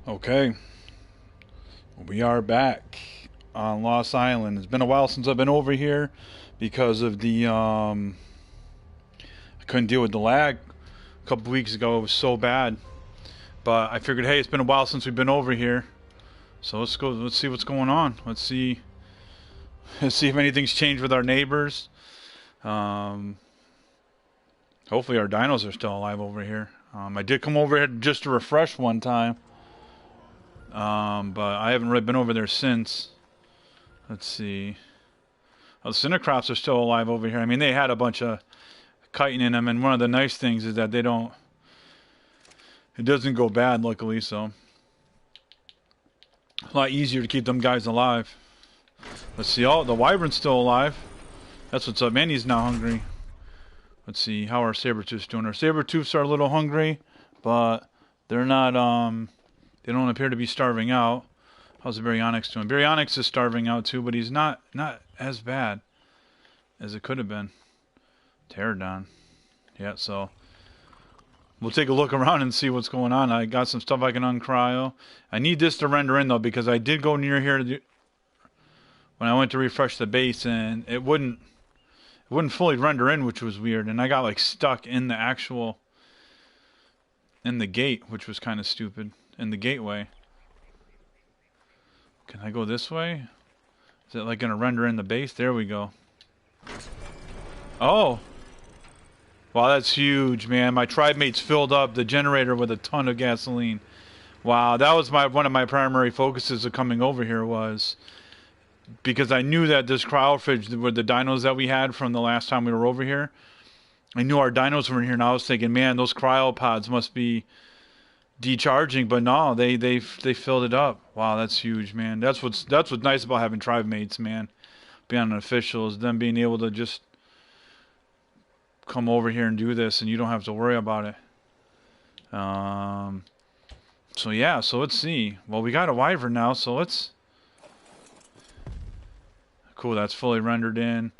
Okay, we are back on Lost Island. It's been a while since I've been over here because of the I couldn't deal with the lag a couple weeks ago. It was so bad, but I figured, hey, it's been a while since we've been over here, so let's go. Let's see what's going on. Let's see. Let's see if anything's changed with our neighbors. Um, Hopefully our dinos are still alive over here. I did come over here just to refresh one time. But I haven't really been over there since. Let's see. Oh, the Cinecrops are still alive over here. I mean, they had a bunch of chitin in them, and one of the nice things is that they don't... It doesn't go bad, luckily, so... A lot easier to keep them guys alive. Let's see. Oh, the Wyvern's still alive. That's what's up. Mandy's now hungry. Let's see how our Sabertooths doing. Our Sabertooths are a little hungry, but they're not, they don't appear to be starving out. How's the Baryonyx doing? Baryonyx is starving out too, but he's not as bad as it could have been. Pterodon. Yeah, so we'll take a look around and see what's going on. I got some stuff I can uncryo. I need this to render in though, because I did go near here when I went to refresh the base, and it wouldn't fully render in, which was weird, and I got like stuck in the gate, which was kind of stupid. In the gateway. Can I go this way? Is it like gonna render in the base? There we go. Oh! Wow, that's huge, man. My tribe mates filled up the generator with a ton of gasoline. Wow, that was one of my primary focuses of coming over here, was because I knew that this cryofridge with the dinos that we had from the last time we were over here, I knew our dinos were in here, and I was thinking, man, those cryopods must be decharging, but no, they filled it up. Wow, that's huge, man. That's what's nice about having tribe mates, man. Being an official is them being able to just come over here and do this, and you don't have to worry about it. So yeah, so let's see. Well, we got a Wyvern now, so let's... Cool, that's fully rendered in.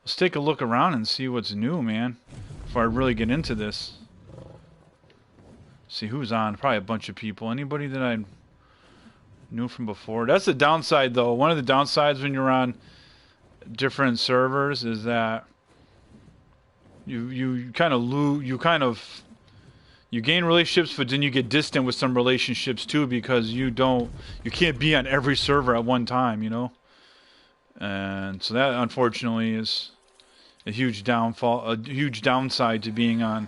Let's take a look around and see what's new, man, before I really get into this. See who's on. Probably a bunch of people. Anybody that I knew from before. That's the downside, though. One of the downsides when you're on different servers is that you kind of lose. You gain relationships, but then you get distant with some relationships too, because you can't be on every server at one time, you know. And so that unfortunately is a huge downside to being on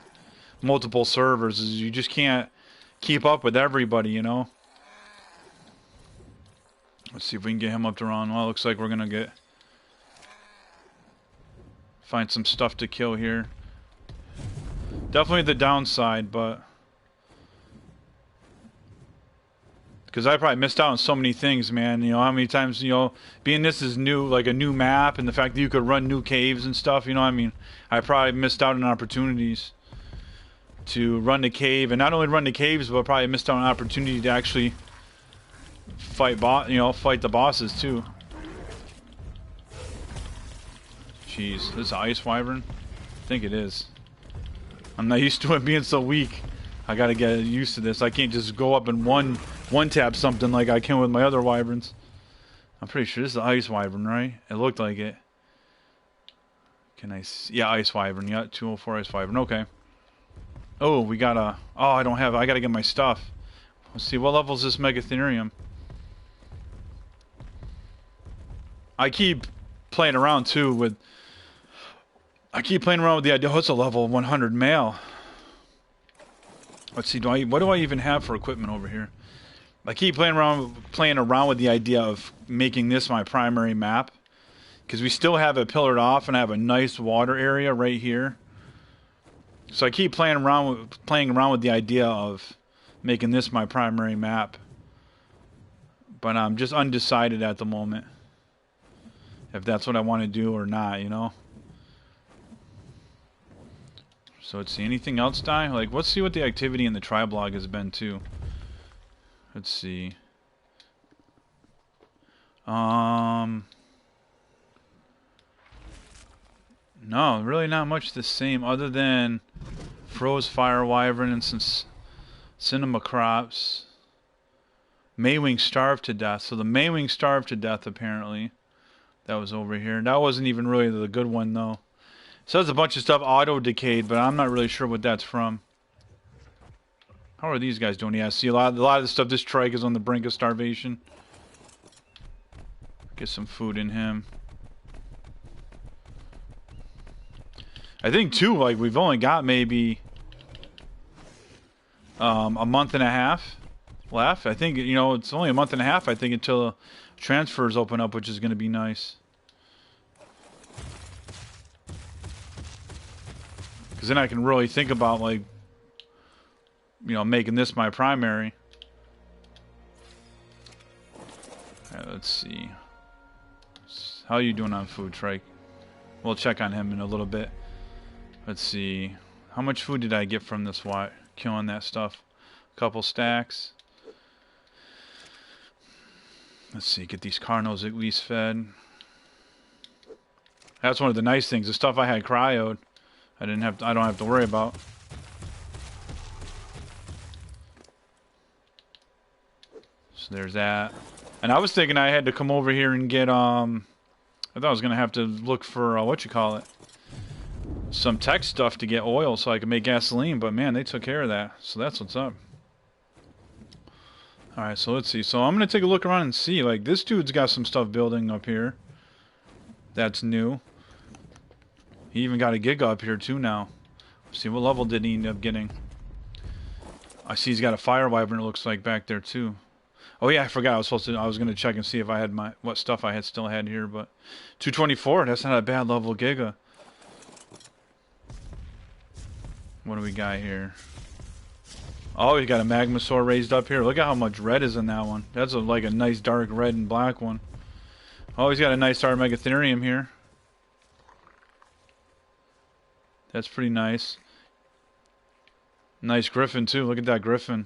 multiple servers, is you just can't keep up with everybody, you know. Let's see if we can get him up to run. Well, it looks like we're gonna find some stuff to kill here. Definitely the downside, but because I probably missed out on so many things, man. You know, how many times, you know, being this is new, like a new map, and the fact that you could run new caves and stuff, you know what I mean? I probably missed out on opportunities to run the cave, and not only run the caves, but probably missed out on an opportunity to actually fight the bosses too. Jeez, this is an ice wyvern? I think it is. I'm not used to it being so weak. I gotta get used to this. I can't just go up and one tap something like I can with my other wyverns. I'm pretty sure this is an ice wyvern, right? It looked like it. Can I see? Yeah, ice wyvern. Yeah, 204 ice wyvern. Okay. Oh, we got a... Oh, I gotta get my stuff. Let's see, what level is this Megatherium? I keep playing around, too, with... I keep playing around with the idea... What's a level 100 male? Let's see, what do I even have for equipment over here? I keep playing around with the idea of making this my primary map. Because we still have it pillared off, and I have a nice water area right here. So I keep playing around with the idea of making this my primary map, but I'm just undecided at the moment if that's what I want to do or not, you know. So let's see, anything else die? Like, let's see what the activity in the tribe log has been too. Let's see. No, really not much the same, other than Froze Fire Wyvern and some Cinema Crops. Maywing starved to death. So the Maywing starved to death, apparently. That was over here. That wasn't even really the good one, though. It says a bunch of stuff auto-decayed, but I'm not really sure what that's from. How are these guys doing? Yeah, see, a lot of the stuff, this trike is on the brink of starvation. Get some food in him. I think, too, like, we've only got maybe a month and a half left. I think, you know, it's only a month and a half, I think, until transfers open up, which is going to be nice. Because then I can really think about, like, you know, making this my primary. Alright, let's see. How are you doing on food, Trike? We'll check on him in a little bit. Let's see. How much food did I get from this while killing that stuff? A couple stacks. Let's see. Get these carnos at least fed. That's one of the nice things. The stuff I had cryoed, I don't have to worry about. So there's that. And I was thinking I had to come over here and get I thought I was gonna have to look for what you call it, some tech stuff to get oil so I could make gasoline, but man, they took care of that. So that's what's up. Alright, so let's see. So I'm gonna take a look around and see. Like, this dude's got some stuff building up here. That's new. He even got a Giga up here too now. Let's see, what level did he end up getting? I see he's got a fire wyvern, it looks like, back there too. Oh yeah, I forgot. I was gonna check and see if I had what stuff I still had here, but 224. That's not a bad level Giga. What do we got here? Oh, you got a Magmasaur raised up here. Look at how much red is in that one. That's like a nice dark red and black one. Oh, he's got a nice Megatherium here. That's pretty nice. Nice Griffin too. Look at that Griffin.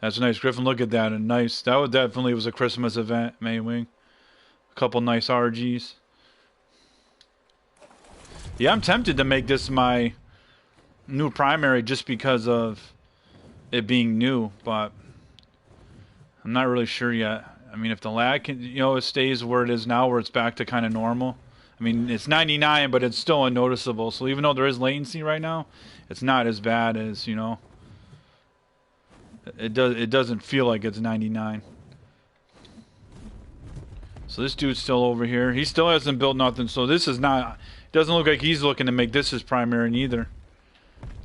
That's a nice Griffin. Look at that. And nice. That would definitely was a Christmas event, Maywing. A couple nice RGs. Yeah, I'm tempted to make this my new primary just because of it being new, but I'm not really sure yet. I mean, if the lag can, you know, it stays where it is now, where it's back to kind of normal. I mean, it's 99, but it's still unnoticeable. So even though there is latency right now, it's not as bad as, you know, it doesn't feel like it's 99. So this dude's still over here. He still hasn't built nothing. So this is not, it doesn't look like he's looking to make this his primary neither.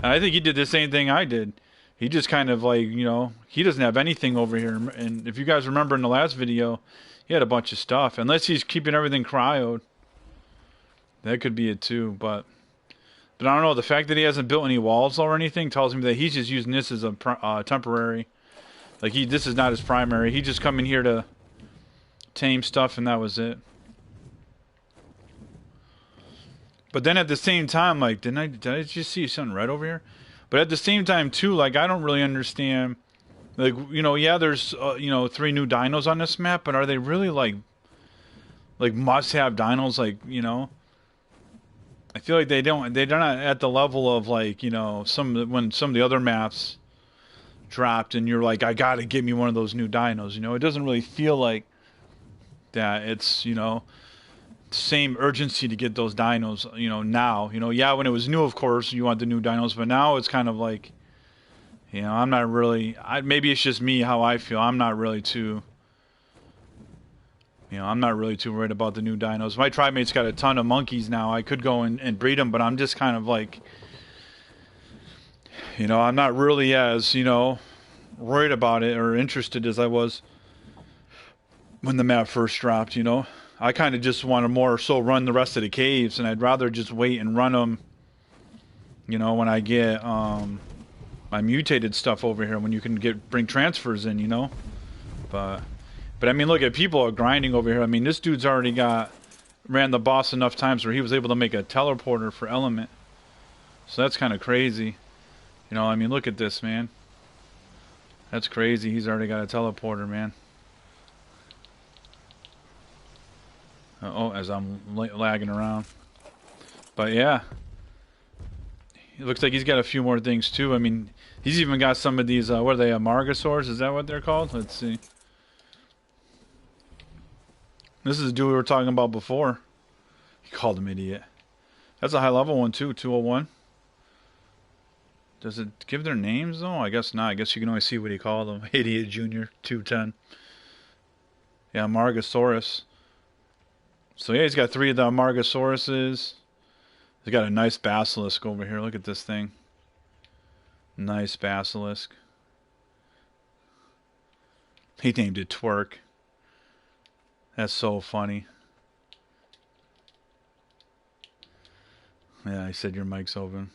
And I think he did the same thing I did. He just kind of like, you know, he doesn't have anything over here. And if you guys remember in the last video, he had a bunch of stuff. Unless he's keeping everything cryoed. That could be it too, but I don't know. The fact that he hasn't built any walls or anything tells me that he's just using this as a temporary. Like, this is not his primary. He just come in here to tame stuff, and that was it. But then at the same time, like, did I just see something red over here? But at the same time too, like, I don't really understand. Like, you know, yeah, there's you know, 3 new dinos on this map, but are they really like must-have dinos? Like, you know. I feel like they're not at the level of, like, you know, when some of the other maps dropped and you're like, I gotta get me one of those new dinos, you know. It doesn't really feel like that. It's, you know, same urgency to get those dinos, you know, now. You know, yeah, when it was new, of course, you want the new dinos, but now it's kind of like, you know, I'm not really, maybe it's just me how I feel. I'm not really too worried about the new dinos. My tribe mate's got a ton of monkeys now. I could go and breed them, but I'm just kind of like, you know, I'm not really as, you know, worried about it or interested as I was when the map first dropped, you know. I kind of just want to more so run the rest of the caves, and I'd rather just wait and run them, you know, when I get my mutated stuff over here, when you can bring transfers in, you know. But I mean, look at people are grinding over here. I mean, this dude's already ran the boss enough times where he was able to make a teleporter for Element. So that's kind of crazy. You know, I mean, look at this, man. That's crazy. He's already got a teleporter, man. Oh, as I'm lagging around. But yeah. It looks like he's got a few more things too. I mean, he's even got some of these, what are they, Amargasaurs? Is that what they're called? Let's see. This is the dude we were talking about before. He called him idiot. That's a high level one too, 201. Does it give their names though? I guess not. I guess you can only see what he called them. Idiot Junior 210. Yeah, Margosaurus. So yeah, he's got 3 of the Margosauruses. He's got a nice basilisk over here. Look at this thing. Nice basilisk. He named it Twerk. That's so funny. Yeah, I said your mic's open.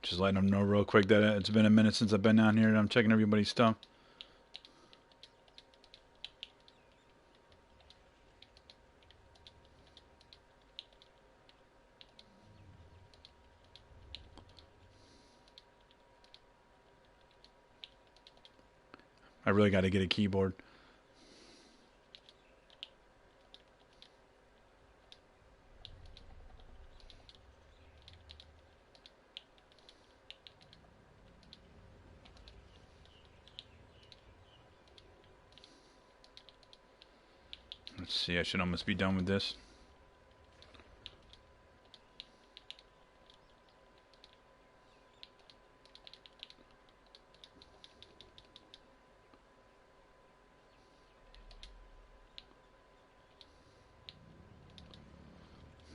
Just letting them know real quick that it's been a minute since I've been down here and I'm checking everybody's stuff. I really got to get a keyboard. Let's see, I should almost be done with this.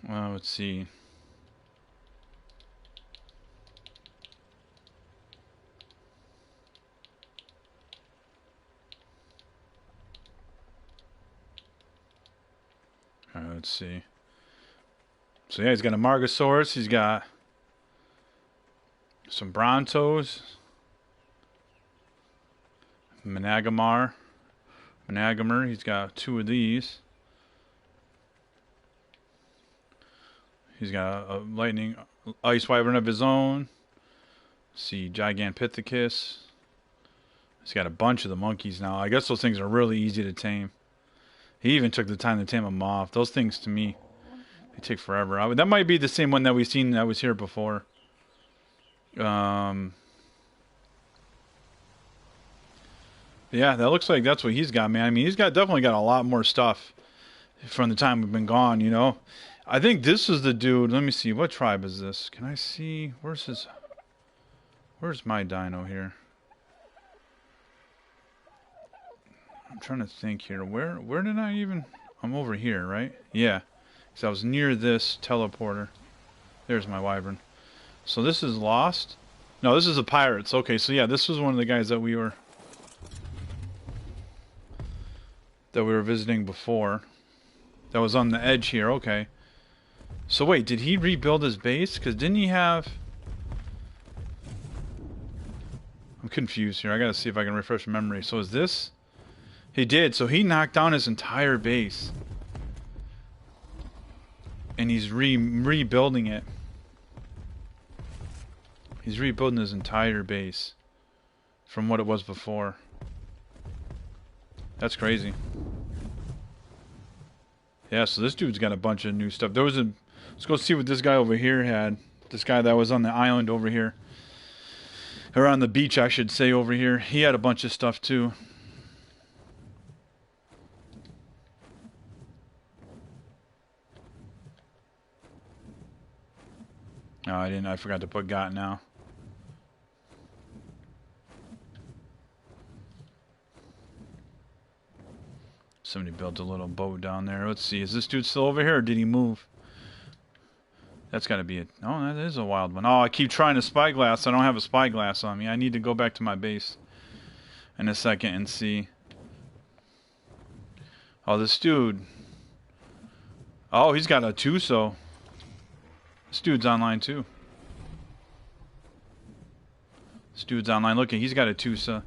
Well, let's see. Let's see. So yeah, he's got a Margosaurus. He's got some Brontos. Managamar. He's got 2 of these. He's got a lightning ice wyvern of his own. Let's see, Gigantopithecus. He's got a bunch of the monkeys now. I guess those things are really easy to tame. He even took the time to tame them off. Those things, to me, they take forever. That might be the same one that we've seen that was here before. Yeah, that looks like that's what he's got, man. I mean, he's definitely got a lot more stuff from the time we've been gone, you know. I think this is the dude. Let me see. What tribe is this? Can I see? Where's my dino here? I'm trying to think here. Where did I even... I'm over here, right? Yeah. Because I was near this teleporter. There's my wyvern. So this is lost? No, this is the pirates. Okay, so yeah, this was one of the guys that we were visiting before. That was on the edge here. Okay. So wait, did he rebuild his base? Because didn't he have... I'm confused here. I gotta see if I can refresh my memory. So is this... He did. So he knocked down his entire base. And he's rebuilding it. He's rebuilding his entire base. From what it was before. That's crazy. Yeah, so this dude's got a bunch of new stuff. Let's go see what this guy over here had. This guy that was on the island over here. Or on the beach, I should say, over here. He had a bunch of stuff too. No, I didn't. I forgot to put got now. Somebody built a little boat down there. Let's see. Is this dude still over here or did he move? That's got to be it. Oh, that is a wild one. Oh, I keep trying to spyglass. I don't have a spyglass on me. I need to go back to my base in a second and see. Oh, this dude. Oh, he's got a Tuso. This dude's online too. This dude's online. Look, he's got a Tusa.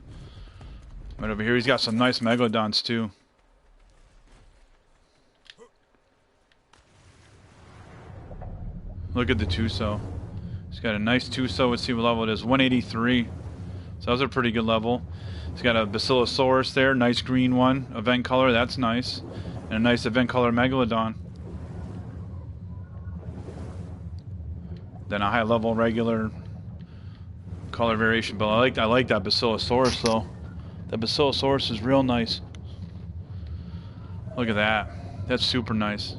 Right over here, he's got some nice Megalodons too. Look at the Tuso. He's got a nice Tuso. Let's see what level it is. 183. So that was a pretty good level. It's got a Basilosaurus there, nice green one, event color, that's nice. And a nice event color Megalodon. Then a high level regular color variation, but I like that Basilosaurus though. That Basilosaurus is real nice. Look at that. That's super nice.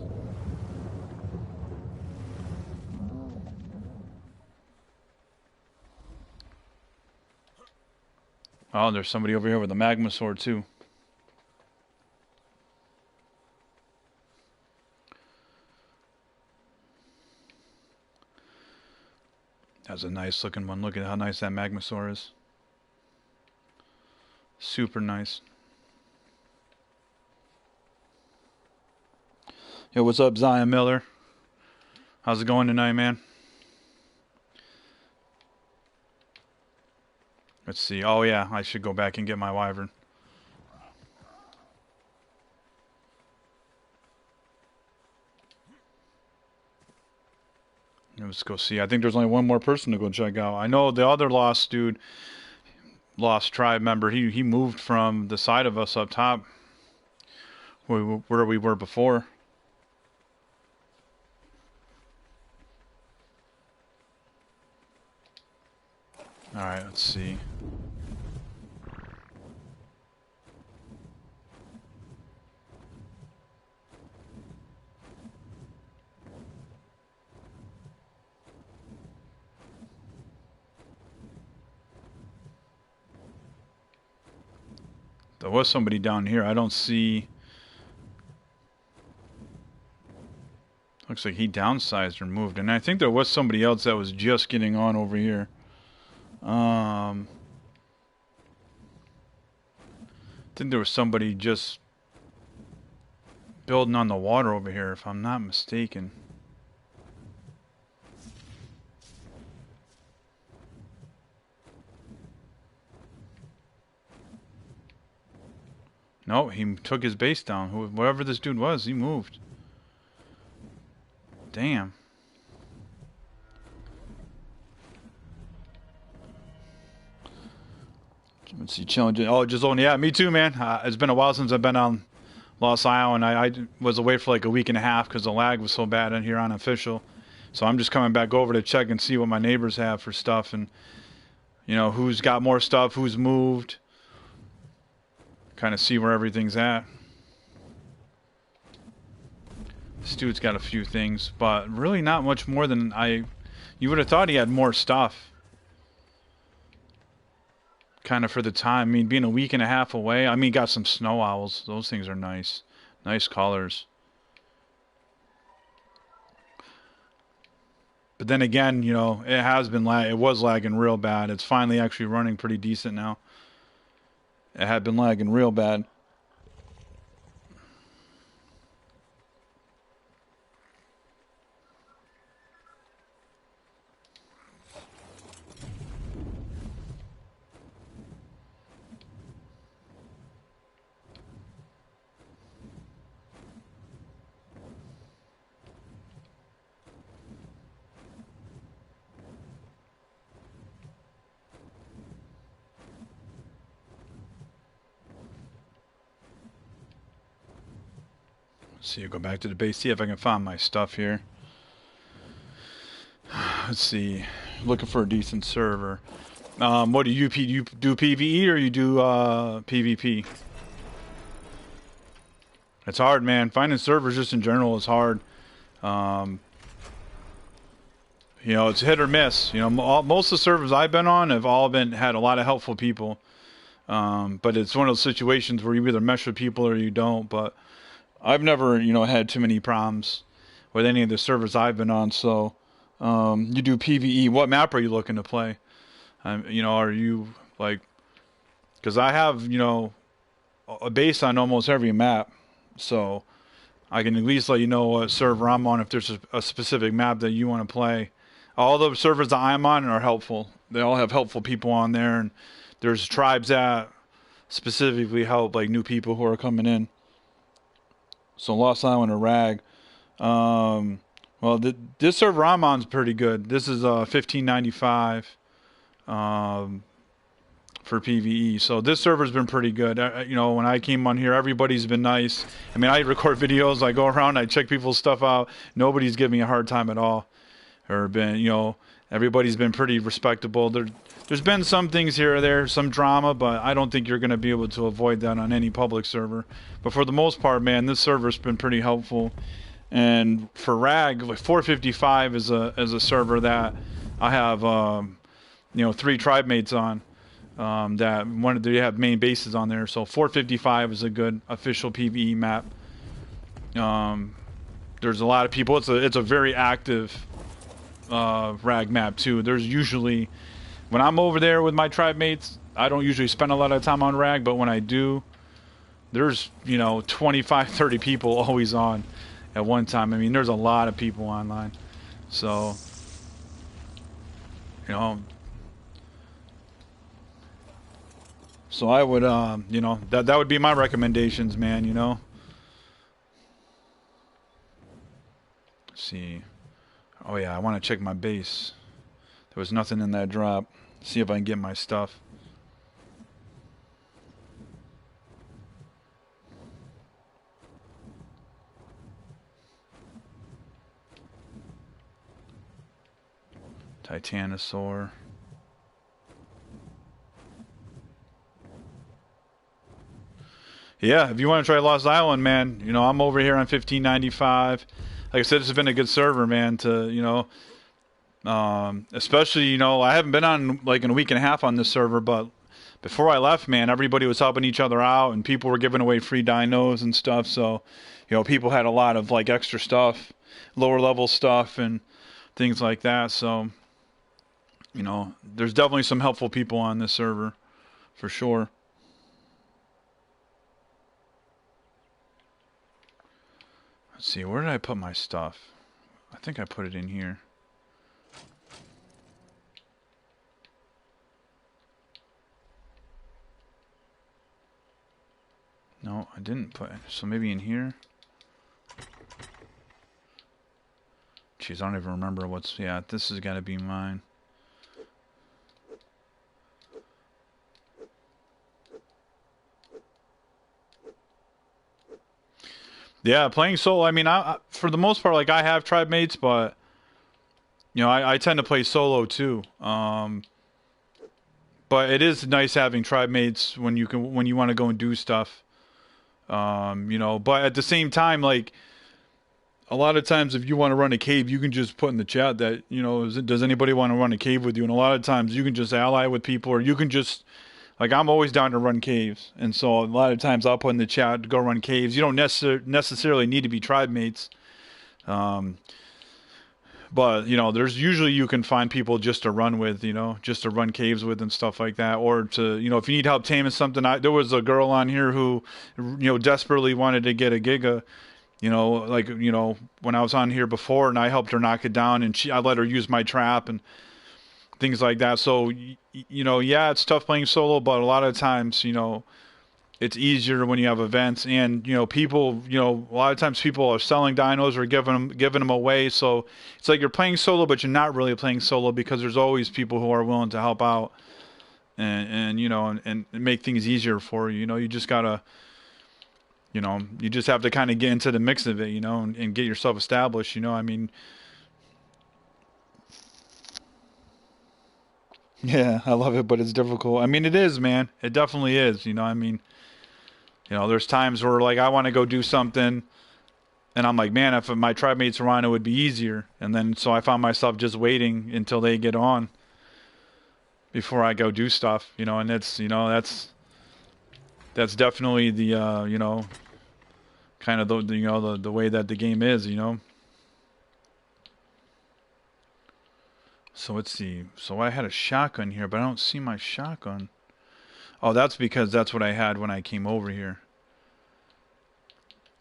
Oh, there's somebody over here with a magma sword too. That's a nice looking one. Look at how nice that magma sword is. Super nice. Yo, what's up, Zion Miller? How's it going tonight, man? Let's see. Oh, yeah, I should go back and get my wyvern. Let's go see. I think there's only one more person to go check out. I know the other lost dude, lost tribe member, he moved from the side of us up top where we were before. Alright, let's see. There was somebody down here. I don't see... Looks like he downsized or moved. And I think there was somebody else that was just getting on over here. I think there was somebody just building on the water over here, if I'm not mistaken. No, he took his base down. Whoever this dude was, he moved. Damn. Let's see, challenge. Oh, just on. Yeah, me too, man. It's been a while since I've been on Lost Island. I was away for like a week and a half because the lag was so bad in here on official. So I'm just coming back over to check and see what my neighbors have for stuff, and you know who's got more stuff, who's moved. Kind of see where everything's at. This dude's got a few things, but really not much more than you would have thought he had more stuff. Kind of for the time. I mean, being a week and a half away. I mean, got some snow owls. Those things are nice. Nice colors. But then again, you know, it was lagging real bad. It's finally actually running pretty decent now. It had been lagging real bad. See, go back to the base, see if I can find my stuff here. Let's see. Looking for a decent server. What do you do PvE or you do PvP? It's hard, man. Finding servers just in general is hard. You know, it's hit or miss. You know, most of the servers I've been on have all had a lot of helpful people. But it's one of those situations where you either mesh with people or you don't. But I've never, you know, had too many problems with any of the servers I've been on. So, you do PvE. What map are you looking to play? You know, are you like? Because I have, you know, a base on almost every map, so I can at least let you know what server I'm on if there's a specific map that you want to play. All the servers that I'm on are helpful. They all have helpful people on there, and there's tribes that specifically help like new people who are coming in. So Lost Island or Rag. Well, this server I'm on is pretty good. This is 1595. for PvE. So this server's been pretty good. You know, when I came on here, everybody's been nice. I mean, I record videos, I go around, I check people's stuff out. Nobody's giving me a hard time at all. Or been, you know, everybody's been pretty respectable. There's been some things here or there, some drama, but I don't think you're going to be able to avoid that on any public server. But for the most part, man, this server's been pretty helpful. And for RAG, like 455 is a server that I have, you know, 3 tribe mates on. They have main bases on there. So 455 is a good official PvE map. There's a lot of people. It's a very active RAG map too. There's usually, when I'm over there with my tribe mates, I don't usually spend a lot of time on RAG, but when I do, there's, you know, 25, 30 people always on at one time. I mean, there's a lot of people online. So, you know, so I would, you know, that would be my recommendations, man, you know. Let's see. Oh yeah, I want to check my base. There was nothing in that drop. See if I can get my stuff. Titanosaur. Yeah, if you want to try Lost Island, man, you know, I'm over here on 1595. Like I said, this has been a good server, man, to, you know, especially, you know, I haven't been on like in a week and a half on this server, but before I left, man, everybody was helping each other out and people were giving away free dinos and stuff. So, you know, people had a lot of like extra stuff, lower level stuff and things like that. So, you know, there's definitely some helpful people on this server for sure. Let's see, where did I put my stuff? I think I put it in here. No, I didn't put it. So maybe in here? Jeez, I don't even remember what's... Yeah, this has got to be mine. Yeah, playing solo, I mean, I for the most part, like, I have tribe mates, but, you know, I tend to play solo, too. But it is nice having tribe mates when you want to go and do stuff. You know, but at the same time, like, a lot of times if you want to run a cave, you can just put in the chat that, you know, does anybody want to run a cave with you? And a lot of times you can just ally with people, or you can just... Like, I'm always down to run caves, and so a lot of times I'll put in the chat to go run caves. You don't necessarily need to be tribe mates, but, you know, there's usually you can find people just to run with, you know, just to run caves with and stuff like that, or to, you know, if you need help taming something. There was a girl on here who, you know, desperately wanted to get a giga, you know, like, you know, when I was on here before, and I helped her knock it down, and I let her use my trap, and things like that. So, you know, yeah, it's tough playing solo, but a lot of times, you know, it's easier when you have events, and, you know, people, you know, a lot of times people are selling dinos or giving them away. So it's like you're playing solo, but you're not really playing solo, because there's always people who are willing to help out and you know, and make things easier for you. You know, you just gotta, you know, you just have to kind of get into the mix of it, you know, and get yourself established. You know, I mean, yeah, I love it, but it's difficult. I mean, it is, man. It definitely is. You know, I mean, you know, there's times where, like, I want to go do something, and I'm like, man, if my tribe mates were on, it would be easier. And then, so I found myself just waiting until they get on before I go do stuff, you know, and it's, you know, that's definitely the, you know, kind of the you know, the way that the game is, you know. So let's see. So I had a shotgun here, but I don't see my shotgun. Oh, that's because that's what I had when I came over here.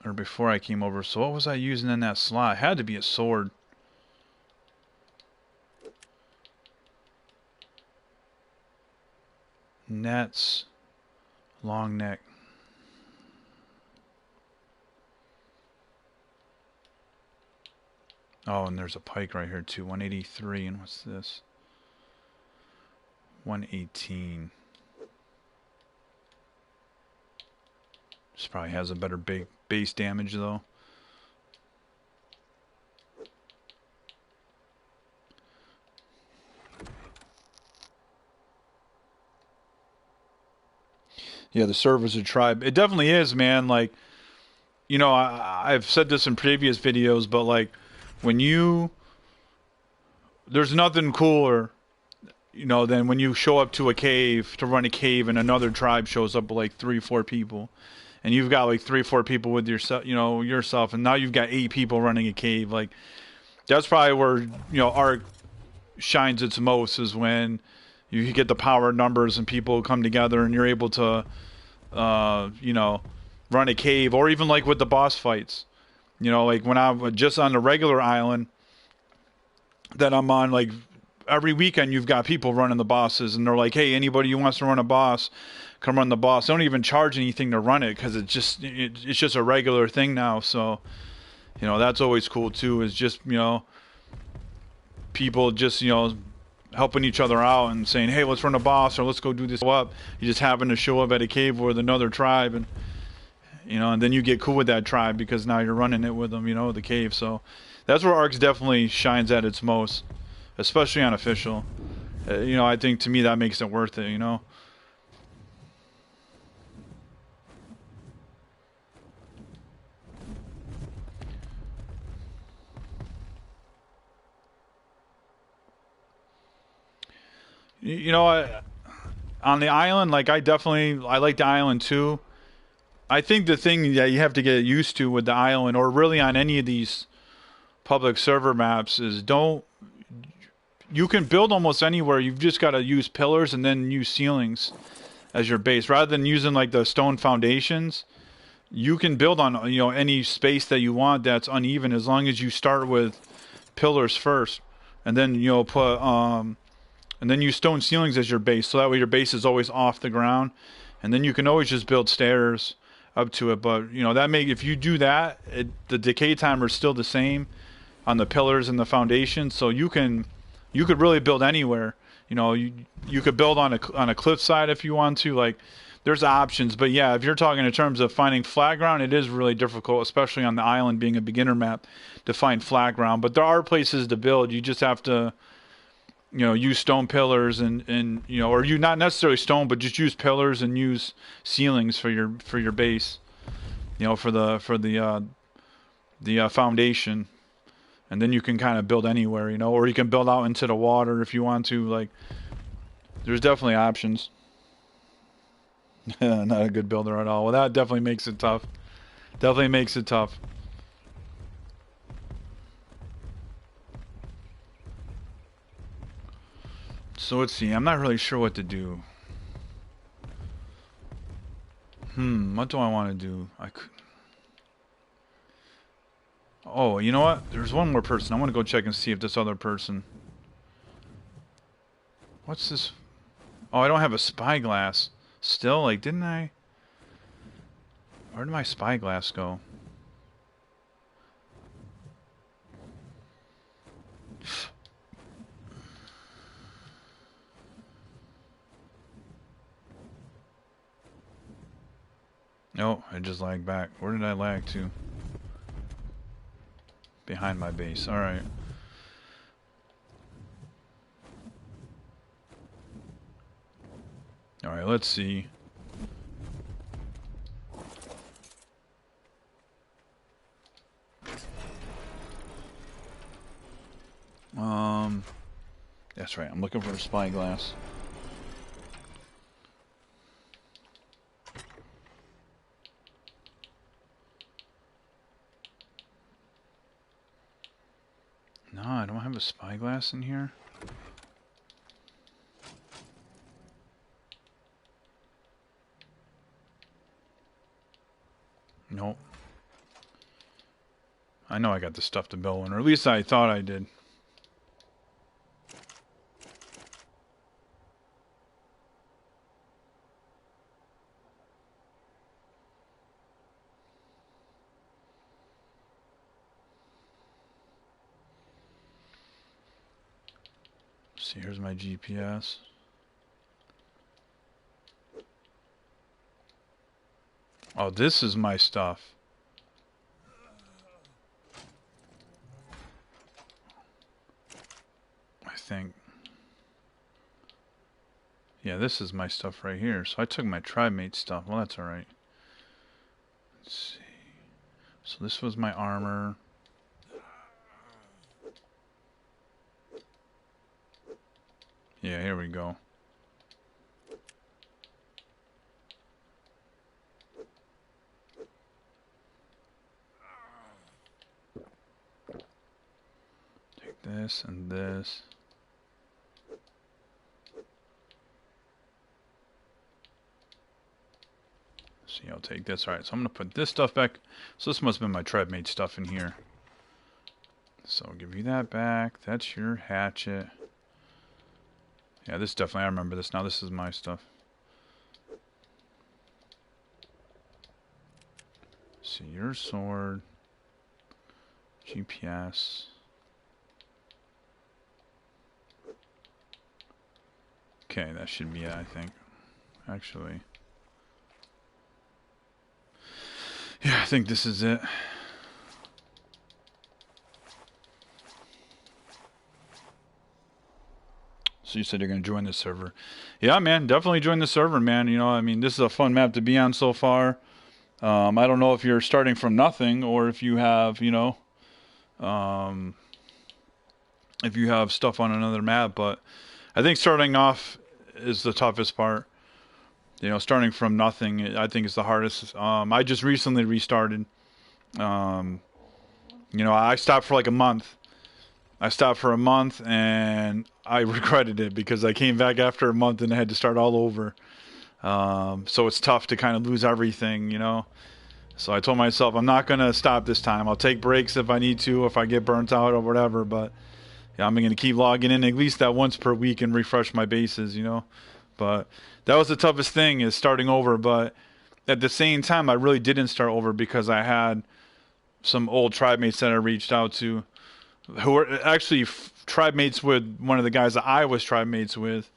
Or before I came over. So what was I using in that slot? It had to be a sword. Nets. Long neck. Oh, and there's a pike right here too. 183. And what's this? 118. This probably has a better base damage though. Yeah, the servers of tribe. It definitely is, man. Like, you know, I've said this in previous videos, but like, when you, there's nothing cooler, you know, than when you show up to a cave to run a cave and another tribe shows up with like 3-4 people, and you've got like 3-4 people with yourself, you know, yourself, and now you've got 8 people running a cave. Like, that's probably where, you know, Ark shines its most, is when you get the power numbers and people come together and you're able to, you know, run a cave, or even like with the boss fights. You know, like when I'm just on the regular island that I'm on, like every weekend you've got people running the bosses, and they're like, hey, anybody who wants to run a boss, come run the boss. They don't even charge anything to run it, because it's just a regular thing now. So, you know, that's always cool too, is just, you know, people just, you know, helping each other out and saying, hey, let's run a boss, or let's go do this up. You just happen to show up at a cave with another tribe, and, you know, and then you get cool with that tribe because now you're running it with them, you know, the cave. So that's where Arks definitely shines at its most, especially on official. You know, I think to me that makes it worth it, you know. You know, on the island, like, I like the island too. I think the thing that you have to get used to with the island, or really on any of these public server maps, is you can build almost anywhere. You've just got to use pillars and then use ceilings as your base, rather than using like the stone foundations. You can build on, you know, any space that you want that's uneven, as long as you start with pillars first, and then, you know, put and then use stone ceilings as your base, so that way your base is always off the ground, and then you can always just build stairs up to it. But, you know, if you do that, the decay timer is still the same on the pillars and the foundation, so you could really build anywhere. You know, you could build on a cliffside if you want to. Like, there's options. But yeah, if you're talking in terms of finding flat ground, it is really difficult, especially on the island being a beginner map, to find flat ground. But there are places to build. You just have to, you know, use stone pillars and you know, or you not necessarily stone, but just use pillars and use ceilings for your base. You know, for the foundation. And then you can kind of build anywhere, you know, or you can build out into the water if you want to. Like, there's definitely options. Not a good builder at all. Well, that definitely makes it tough. Definitely makes it tough. So let's see. I'm not really sure what to do. What do I want to do? Oh, you know what? There's one more person. I want to go check and see if this other person... What's this? Oh, I don't have a spyglass. Still, like, didn't I? Where did my spyglass go? Oh, I just lagged back. Where did I lag to? Behind my base. Alright. Alright, let's see. That's right. I'm looking for a spyglass. No, I don't have a spyglass in here. Nope. I know I got the stuff to build one, or at least I thought I did. See, here's my GPS. Oh, this is my stuff. I think. Yeah, this is my stuff right here. So I took my tribe mate stuff. Well, that's alright. Let's see. So this was my armor. Yeah, here we go. Take this and this. See, I'll take this. Alright, so I'm going to put this stuff back. So this must have been my tribe mate stuff in here. So I'll give you that back. That's your hatchet. Yeah, this definitely, I remember this now. This is my stuff. See, your sword. GPS. Okay, that should be it, I think. Actually. Yeah, I think this is it. So you said you're going to join the server. Yeah, man, definitely join the server, man. You know, I mean, this is a fun map to be on so far. I don't know if you're starting from nothing or if you have, you know, if you have stuff on another map, but I think starting off is the toughest part. You know, starting from nothing, I think is the hardest. I just recently restarted. You know, I stopped for like a month. I stopped for a month and I regretted it because I came back after a month and I had to start all over. So it's tough to kind of lose everything, you know. So I told myself I'm not going to stop this time. I'll take breaks if I need to, if I get burnt out or whatever. But yeah, I'm going to keep logging in at least that once per week and refresh my bases, you know. But that was the toughest thing, is starting over. But at the same time, I really didn't start over because I had some old tribe mates that I reached out to who were actually tribe mates with one of the guys that I was tribe mates with,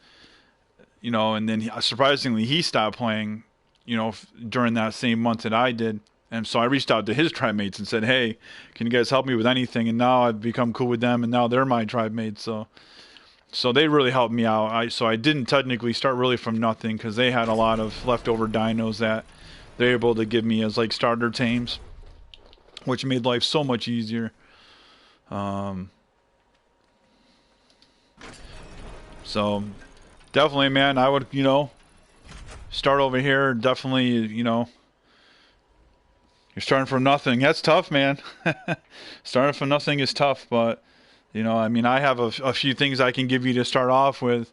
you know, and then surprisingly he stopped playing, you know, during that same month that I did. And so I reached out to his tribe mates and said, hey, can you guys help me with anything? And now I've become cool with them, and now they're my tribe mates. So they really helped me out. So I didn't technically start really from nothing because they had a lot of leftover dinos that they're able to give me as like starter tames, which made life so much easier. So definitely, man, I would, you know, start over here. Definitely, you know, you're starting from nothing. That's tough, man. Starting from nothing is tough, but, you know, I mean, I have a few things I can give you to start off with,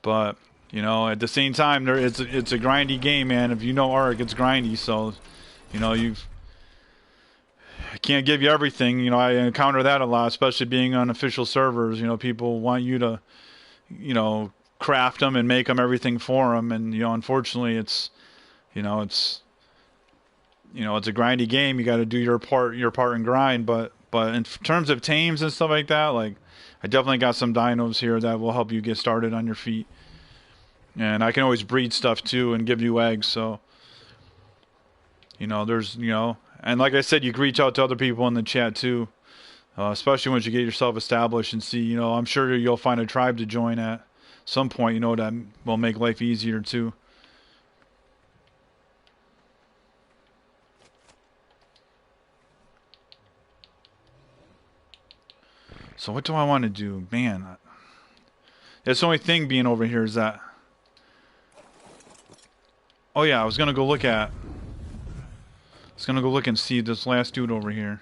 but, you know, at the same time, it's a grindy game, man. If you know Ark, it's grindy, so, you know, I can't give you everything. You know, I encounter that a lot, especially being on official servers. You know, people want you to, you know, craft them and make them everything for them, and, you know, unfortunately, it's a grindy game. You got to do your part and grind. But in terms of tames and stuff like that, like, I definitely got some dinos here that will help you get started on your feet. And I can always breed stuff too and give you eggs. So, you know, there's, you know, and like I said, you can reach out to other people in the chat too, especially once you get yourself established and see, you know, I'm sure you'll find a tribe to join at some point, you know, that will make life easier too. So what do I want to do? Man, that's the only thing being over here is that... Oh yeah, I was going to go look and see this last dude over here.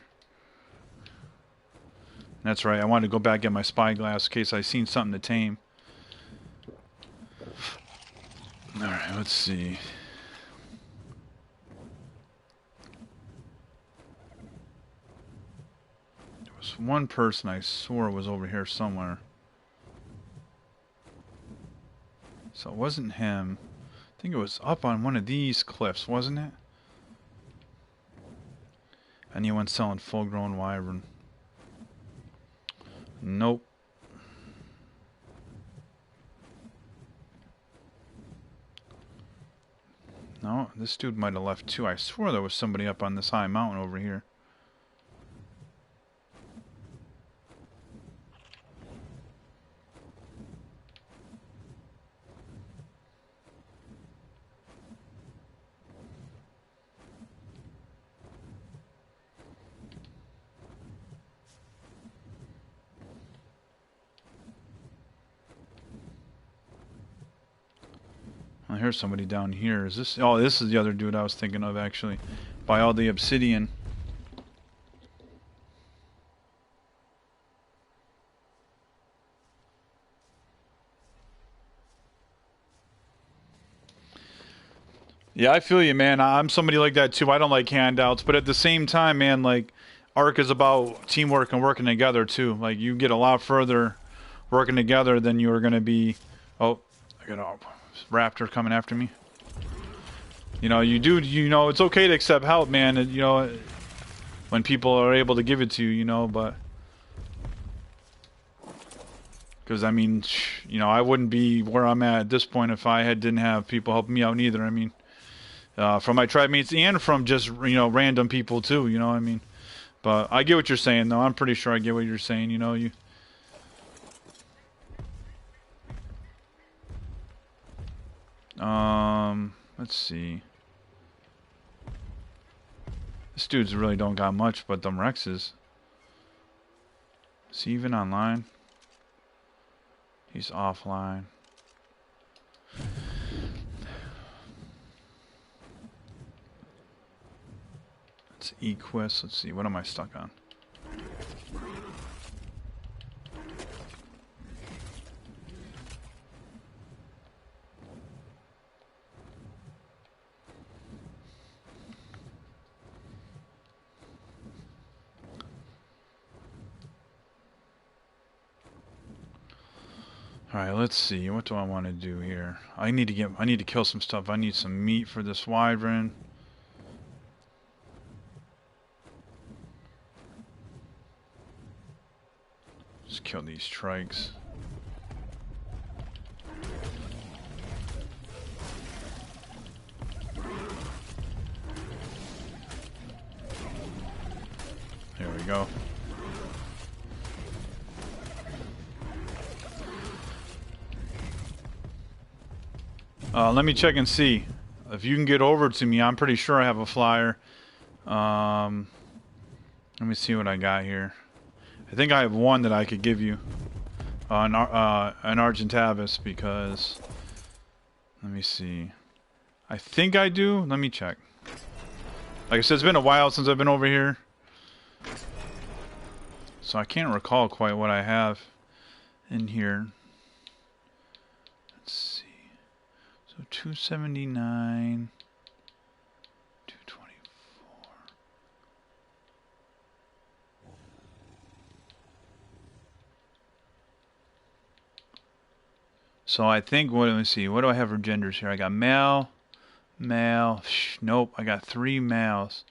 That's right, I wanted to go back and get my spyglass in case I seen something to tame. Alright, let's see. There was one person I swore was over here somewhere. So it wasn't him. I think it was up on one of these cliffs, wasn't it? Anyone selling full-grown wyvern? Nope. No, this dude might have left too. I swore there was somebody up on this high mountain over here. Well, here's somebody down here. Is this... Oh, this is the other dude I was thinking of, actually. By all the obsidian. Yeah, I feel you, man. I'm somebody like that, too. I don't like handouts. But at the same time, man, like... Ark is about teamwork and working together, too. Like, you get a lot further working together than you are going to be... Oh, I got a raptor coming after me. You know, it's okay to accept help, man, you know, when people are able to give it to you, you know, but... Because, I mean, you know, I wouldn't be where I'm at this point if I didn't have people helping me out either, I mean. From my tribe mates and from just, you know, random people, too, you know what I mean? But I get what you're saying, though. I'm pretty sure I get what you're saying, you know, let's see. This dude's really don't got much but them Rexes. Is he even online? He's offline. It's E-Quest. Let's see. What am I stuck on? Alright, let's see. What do I want to do here? I need to kill some stuff. I need some meat for this wyvern. Just kill these trikes. There we go. Let me check and see. If you can get over to me, I'm pretty sure I have a flyer. Let me see what I got here. I think I have one that I could give you. An Argentavis, because... Let me see. I think I do. Let me check. Like I said, it's been a while since I've been over here. So I can't recall quite what I have in here. Let's see. So 279, 224. So I think, let me see, what do I have for genders here? I got male, male, nope, I got 3 males.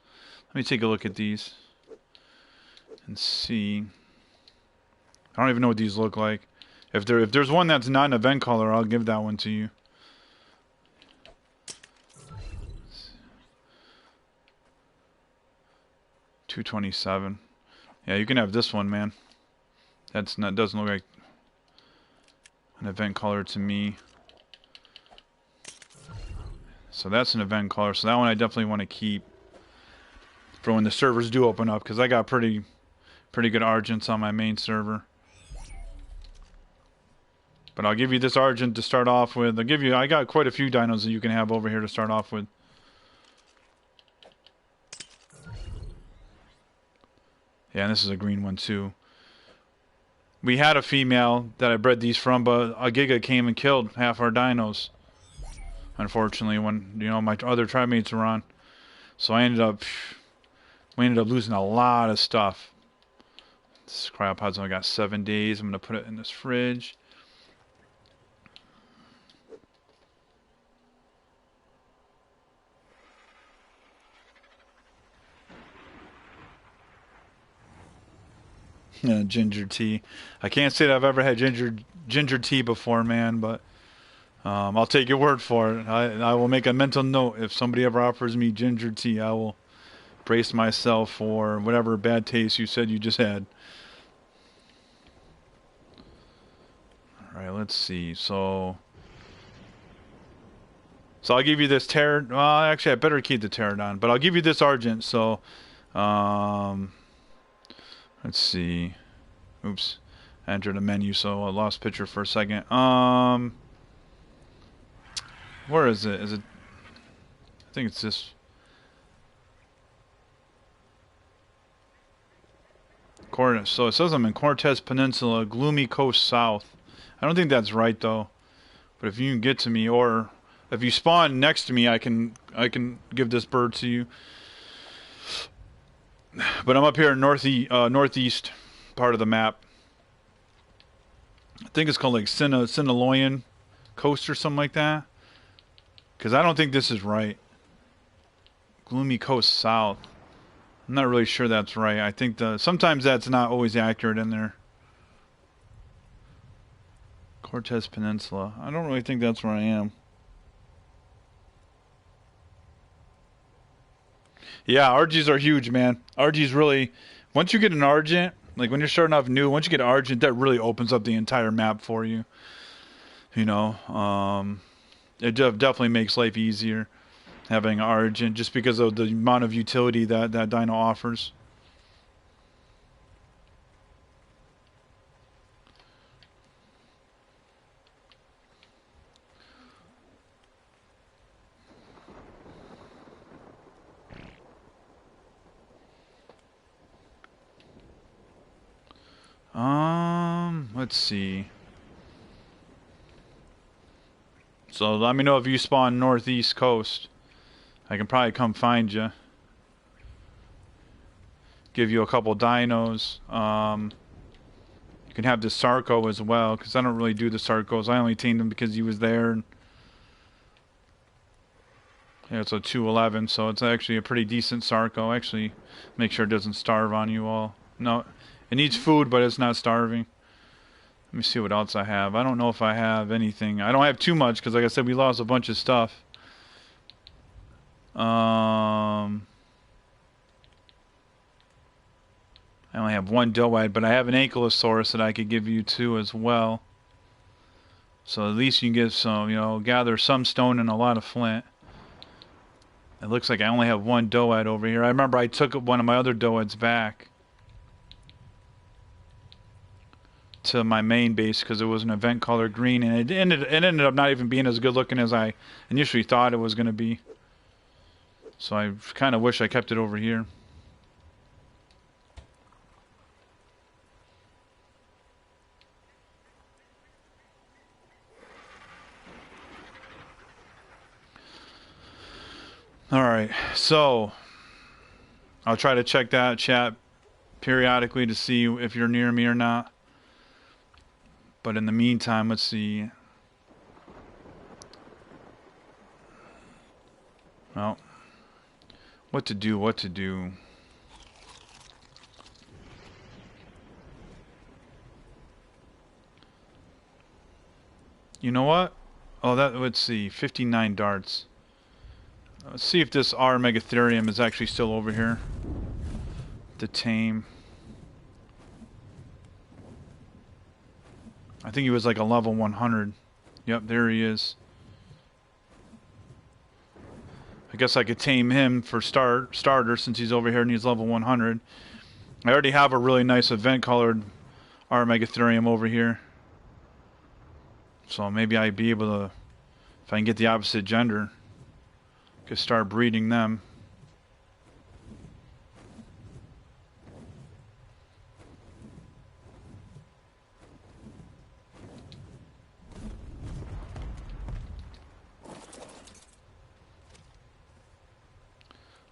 Let me take a look at these and see. I don't even know what these look like. If there's one that's not an event color, I'll give that one to you. 227. Yeah, you can have this one, man. Doesn't look like an event color to me. So that's an event color. So that one I definitely want to keep for when the servers do open up, because I got pretty good Argents on my main server. But I'll give you this Argent to start off with. I got quite a few dinos that you can have over here to start off with. Yeah, and this is a green one too. We had a female that I bred these from, but a Giga came and killed half our dinos. Unfortunately, when, you know, my other tribe mates were on. So we ended up losing a lot of stuff. This cryopod's only got 7 days. I'm gonna put it in this fridge. Ginger tea. I can't say that I've ever had ginger tea before, man, but I'll take your word for it. I will make a mental note. If somebody ever offers me ginger tea, I will brace myself for whatever bad taste you said you just had. Alright, let's see. So I'll give you this Well, actually, I better keep the pterodon, but I'll give you this argent. So, let's see. Oops. I entered a menu, so I lost picture for a second. Where is it? Is it? I think it's this. So it says I'm in Cortez Peninsula, Gloomy Coast South. I don't think that's right though. But if you can get to me, or if you spawn next to me, I can give this bird to you. But I'm up here in northeast part of the map. I think it's called like Sinaloyan Coast or something like that. Because I don't think this is right. Gloomy Coast South. I'm not really sure that's right. I think sometimes that's not always accurate in there. Cortez Peninsula. I don't really think that's where I am. Yeah, RGs are huge, man. RGs really... Once you get an Argent, like when you're starting off new, once you get Argent, that really opens up the entire map for you. You know, it definitely makes life easier having Argent just because of the amount of utility that dino offers. Let's see. So let me know if you spawn northeast coast. I can probably come find you. Give you a couple dinos. You can have the Sarco as well, because I don't really do the Sarcos. I only tamed him because he was there. And yeah, it's a 211, so it's actually a pretty decent Sarco. Actually, make sure it doesn't starve on you all. No, it needs food, but it's not starving. Let me see what else I have. I don't know if I have anything. I don't have too much, because like I said, we lost a bunch of stuff. I only have one Doide, but I have an Ankylosaurus that I could give you too as well. So at least you can get some, you know, gather some stone and a lot of flint. It looks like I only have one Doide over here. I remember I took one of my other Doids back to my main base because it was an event color green, and it ended up not even being as good looking as I initially thought it was going to be. So I kind of wish I kept it over here. Alright, so I'll try to check that chat periodically to see if you're near me or not. But in the meantime, let's see. Well, what to do. You know what? Oh, let's see, 59 darts. Let's see if this R Megatherium is actually still over here to tame. I think he was like a level 100. Yep, there he is. I guess I could tame him for starter since he's over here and he's level 100. I already have a really nice event colored R Megatherium over here. So maybe I'd be able to, if I can get the opposite gender, could start breeding them.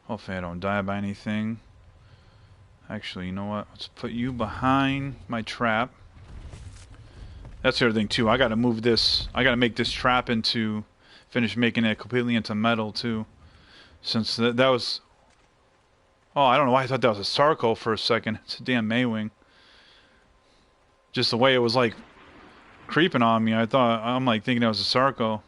Hopefully I don't die by anything. Actually, you know what? Let's put you behind my trap. That's the other thing too. I gotta move this. I gotta make this trap into, finish making it completely into metal too. Since that was... Oh, I don't know why I thought that was a Sarco for a second. It's a damn Maywing. Just the way it was like creeping on me. I'm like thinking it was a Sarco.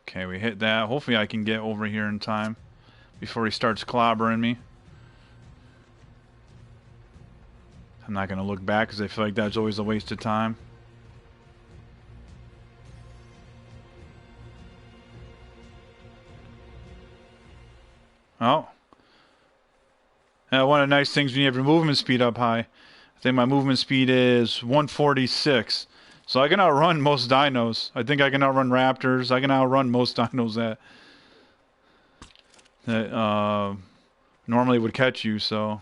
Okay, we hit that. Hopefully I can get over here in time before he starts clobbering me. I'm not going to look back because I feel like that's always a waste of time. Oh. One of the nice things when you have your movement speed up high. I think my movement speed is 146. So I can outrun most dinos. I think I can outrun raptors. I can outrun most dinos that normally would catch you, so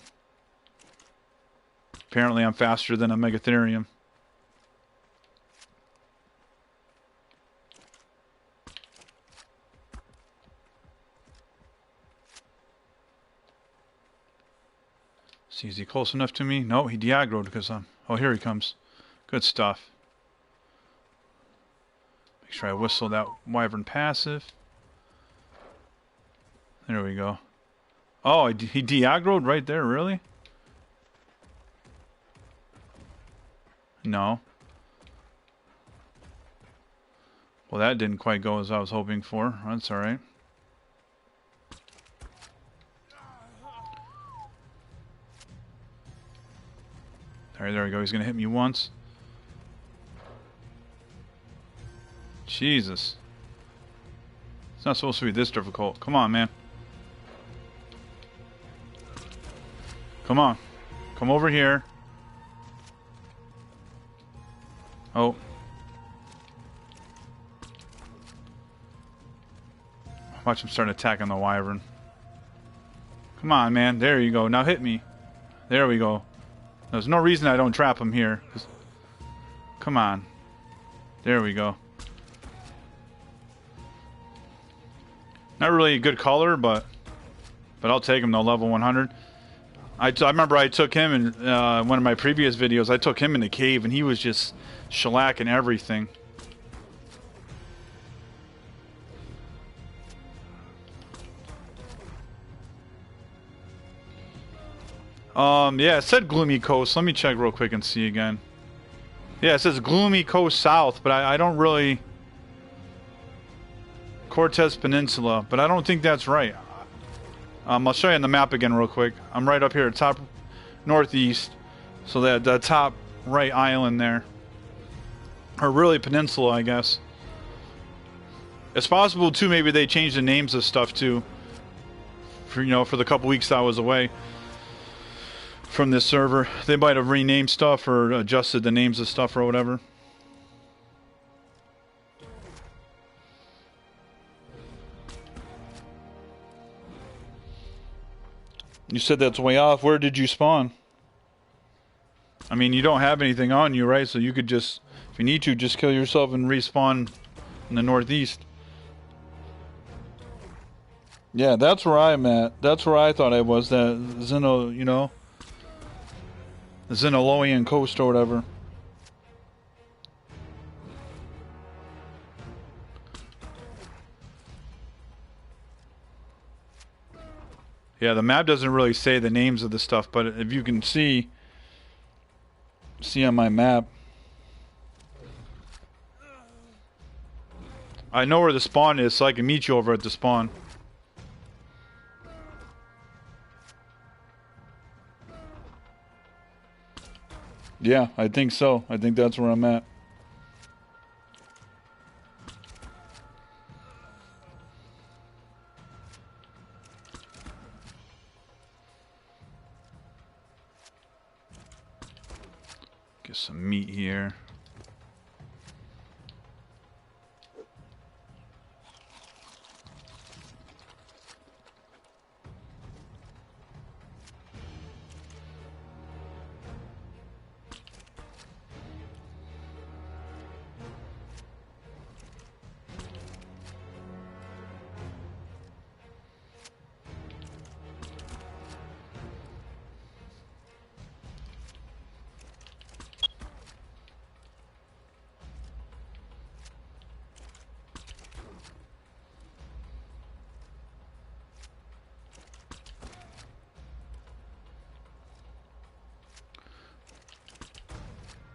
apparently I'm faster than a Megatherium. See, is he close enough to me? No, he de-aggroed because I'm... Oh, here he comes. Good stuff. Make sure I whistle that wyvern passive. There we go. Oh, he de-aggroed right there, really? No. Well, that didn't quite go as I was hoping for. That's alright. Alright, there we go. He's going to hit me once. Jesus. It's not supposed to be this difficult. Come on, man. Come on. Come over here. Oh. Watch him start attacking the wyvern. Come on, man. There you go. Now hit me. There we go. There's no reason I don't trap him here. Come on. There we go. Not really a good color, but I'll take him though, level 100. I remember I took him in one of my previous videos. I took him in the cave, and he was just shellacking everything. Yeah, it said Gloomy Coast. Let me check real quick and see again. Yeah, it says Gloomy Coast South, but I don't really... Cortez Peninsula, but I don't think that's right. I'll show you on the map again real quick. I'm right up here at top northeast, so that the top right island there. Or really peninsula, I guess. It's possible, too, maybe they changed the names of stuff, too. For, you know, for the couple weeks I was away from this server. They might have renamed stuff or adjusted the names of stuff or whatever. You said that's way off. Where did you spawn? I mean, you don't have anything on you, right? So you could just, if you need to, just kill yourself and respawn in the northeast. Yeah, that's where I'm at. That's where I thought I was. That Zeno, you know, the Xenoloian coast or whatever. Yeah, the map doesn't really say the names of the stuff, but if you can see on my map, I know where the spawn is, so I can meet you over at the spawn. Yeah, I think so. I think that's where I'm at. Get some meat here.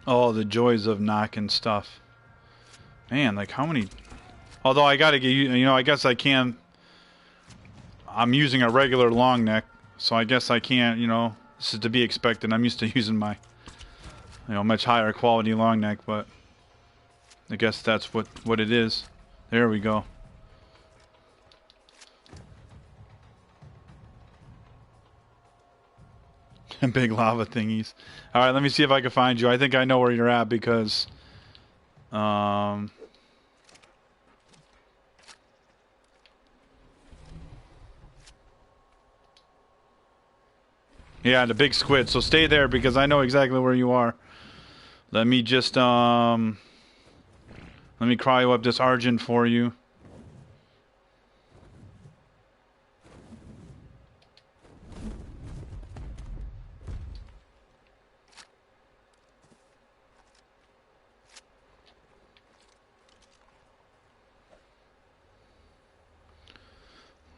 Oh, the joys of knocking stuff. Man, like how many... Although I gotta get, you know, I guess I can... I'm using a regular long neck, so I guess I can't, you know... This is to be expected. I'm used to using my, you know, much higher quality long neck, but... I guess that's what it is. There we go. Big lava thingies. Alright, let me see if I can find you. I think I know where you're at because... Yeah, the big squid. So stay there because I know exactly where you are. Let me just, let me cryo up this Argent for you.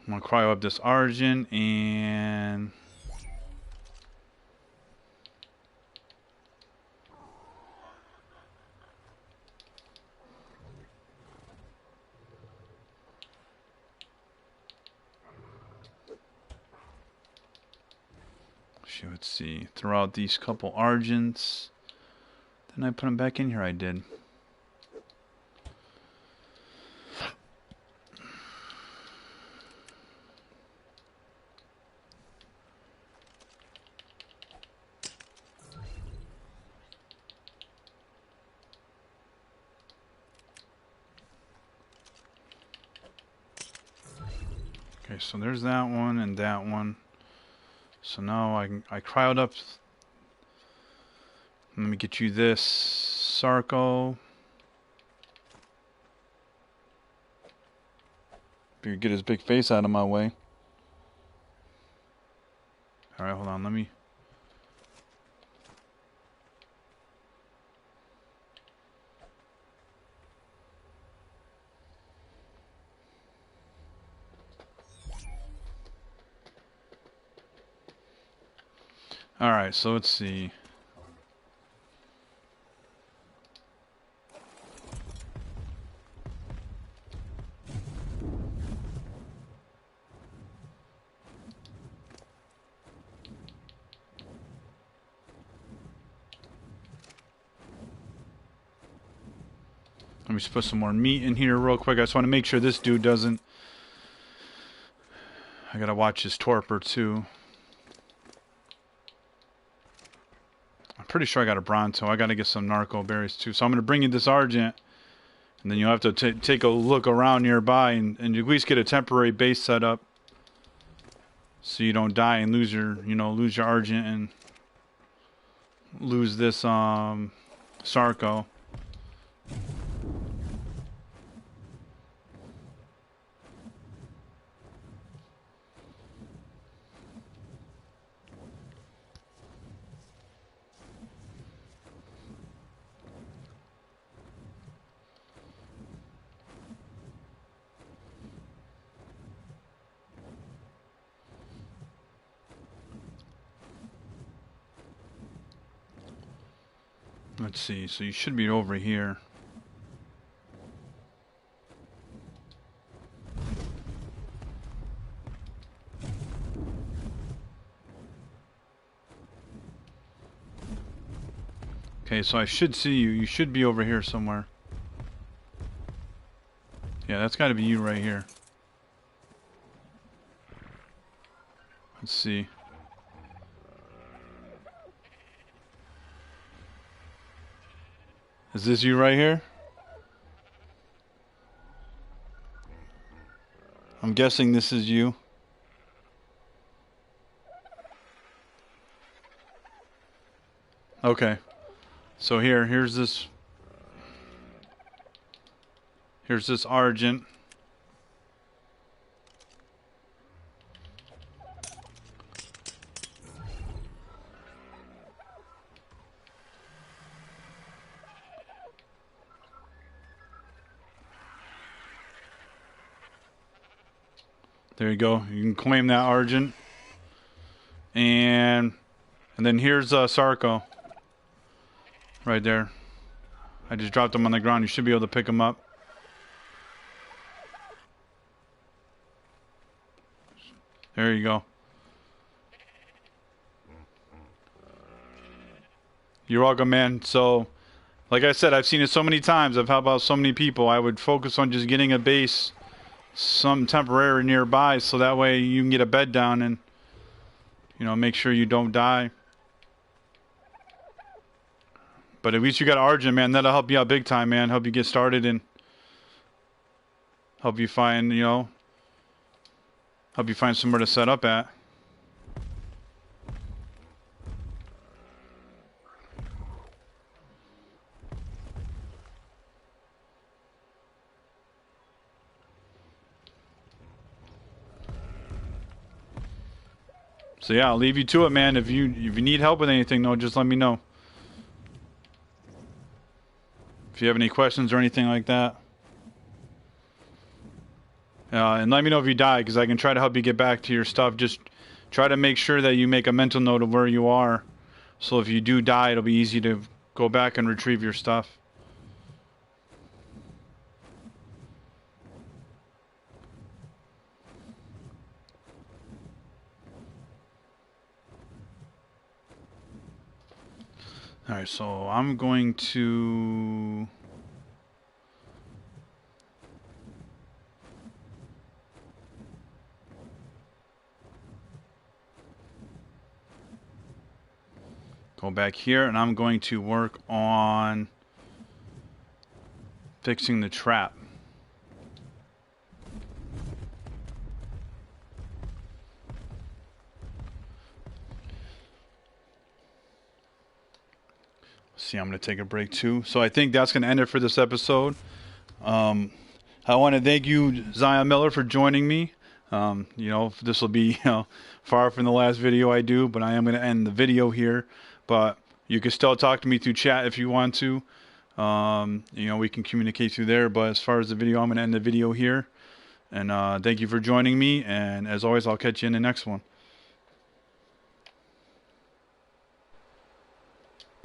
I'm gonna cryo up this Argent and... Let's see. Throw out these couple Argents. Didn't I put them back in here? I did. Okay, so there's that one and that one. So now I cryoed up. Let me get you this Sarco. Better get his big face out of my way. Alright, hold on, let me... Alright, so let's see. Let me just put some more meat in here real quick. I just want to make sure this dude doesn't... I gotta watch his torpor too. I'm pretty sure I got a Bronto. I gotta get some Narco Berries too. So I'm gonna bring you this Argent. And then you'll have to take a look around nearby and at least get a temporary base set up. So you don't die and lose your, you know, lose your Argent and lose this, Sarco. Let's see, so you should be over here. Okay, so I should see you. You should be over here somewhere. Yeah, that's gotta be you right here. Let's see. Is this you right here? I'm guessing this is you. Okay. So here's this Argent. There you go. You can claim that Argent. And then here's Sarco. Right there. I just dropped them on the ground. You should be able to pick them up. There you go. You're welcome, man. So, like I said, I've seen it so many times. I've helped out so many people. I would focus on just getting a base, some temporary nearby, so that way you can get a bed down and, you know, make sure you don't die. But at least you got Argent, man. That'll help you out big time, man. Help you get started and help you find, you know, help you find somewhere to set up at. So yeah, I'll leave you to it, man. If you need help with anything, though, just let me know. If you have any questions or anything like that. And let me know if you die, because I can try to help you get back to your stuff. Just try to make sure that you make a mental note of where you are. So if you do die, it'll be easy to go back and retrieve your stuff. Alright, so I'm going to... go back here, and I'm going to work on fixing the trap. See, I'm going to take a break too. So I think that's going to end it for this episode. I want to thank you, Zion Miller, for joining me. You know, this will be, you know, far from the last video I do, but I am going to end the video here. But you can still talk to me through chat if you want to. You know, we can communicate through there. But as far as the video, I'm going to end the video here. And thank you for joining me. And as always, I'll catch you in the next one.